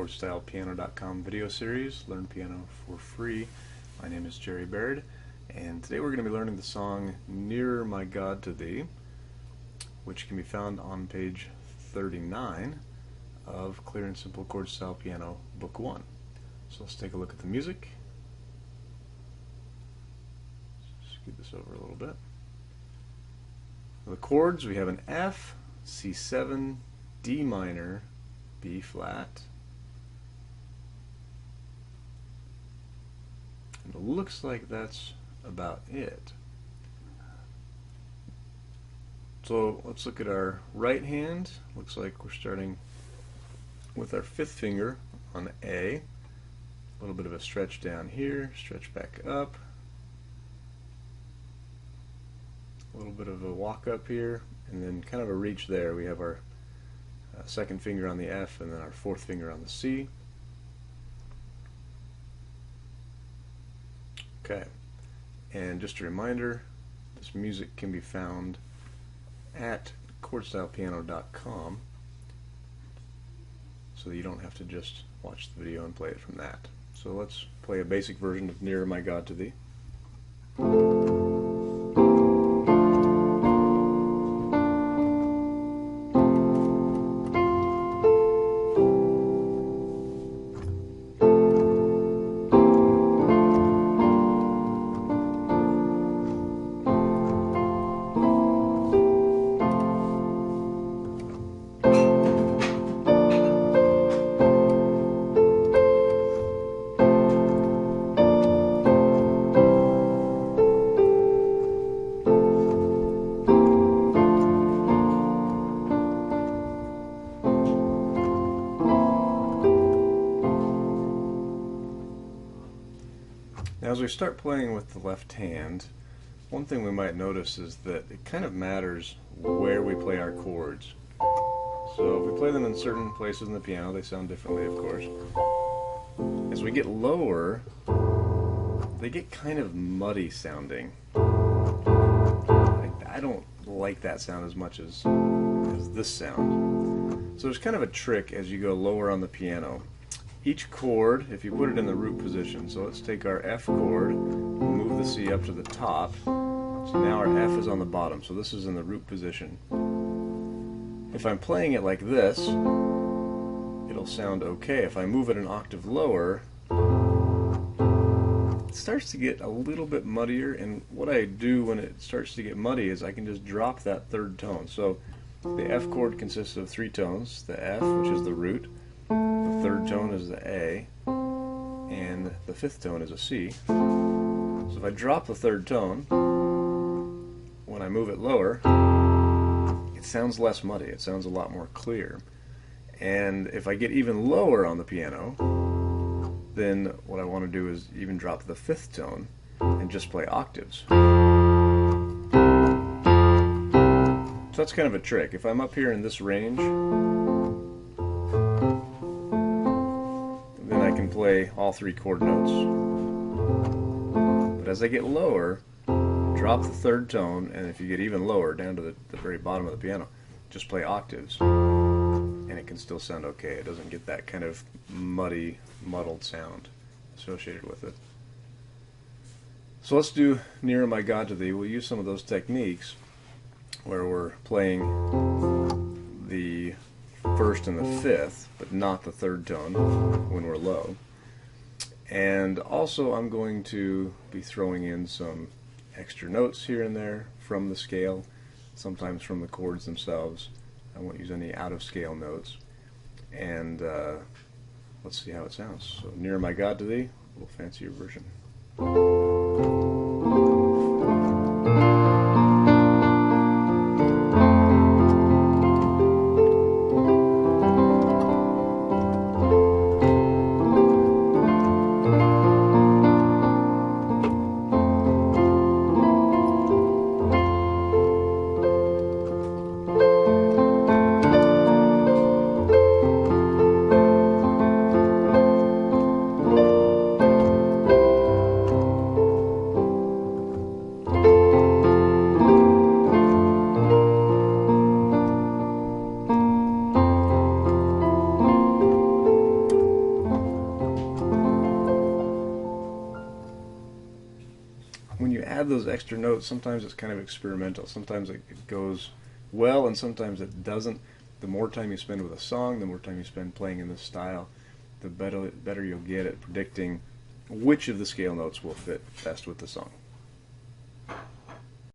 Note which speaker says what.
Speaker 1: chordstylepiano.com video series, Learn Piano for Free. My name is Jerry Baird, and today we're going to be learning the song Nearer My God to Thee, which can be found on page 39 of Clear and Simple Chord Style Piano, Book 1. So let's take a look at the music. Scoot this over a little bit. For the chords, we have an F, C7, D minor, B flat, and it looks like that's about it. So let's look at our right hand. Looks like we're starting with our fifth finger on A. A little bit of a stretch down here, stretch back up. A little bit of a walk up here, and then kind of a reach there. We have our second finger on the F and then our fourth finger on the C. Okay, and just a reminder, this music can be found at chordstylepiano.com, so that you don't have to just watch the video and play it from that. So let's play a basic version of Nearer My God to Thee. Now, as we start playing with the left hand, one thing we might notice is that it kind of matters where we play our chords. So if we play them in certain places in the piano, they sound differently, of course. As we get lower, they get kind of muddy sounding. I don't like that sound as much as this sound. So there's kind of a trick as you go lower on the piano. Each chord, if you put it in the root position, so let's take our F chord, we'll move the C up to the top, so now our F is on the bottom, so this is in the root position. If I'm playing it like this, it'll sound okay. If I move it an octave lower, it starts to get a little bit muddier, and what I do when it starts to get muddy is I can just drop that third tone. So the F chord consists of three tones, the F, which is the root, the third tone is the A, and the fifth tone is a C. So if I drop the third tone, when I move it lower, it sounds less muddy, it sounds a lot more clear. And if I get even lower on the piano, then what I want to do is even drop the fifth tone and just play octaves. So that's kind of a trick. If I'm up here in this range, then I can play all three chord notes. But as I get lower, drop the third tone, and if you get even lower, down to the very bottom of the piano, just play octaves, and it can still sound okay. It doesn't get that kind of muddy, muddled sound associated with it. So let's do Nearer My God to Thee. We'll use some of those techniques where we're playing the first and the fifth, but not the third tone when we're low. And also I'm going to be throwing in some extra notes here and there from the scale, sometimes from the chords themselves. I won't use any out of scale notes. And let's see how it sounds. So Nearer My God to Thee, a little fancier version. extra notes, sometimes it's kind of experimental. Sometimes it goes well, and sometimes it doesn't. The more time you spend with a song, the more time you spend playing in this style, the better you'll get at predicting which of the scale notes will fit best with the song.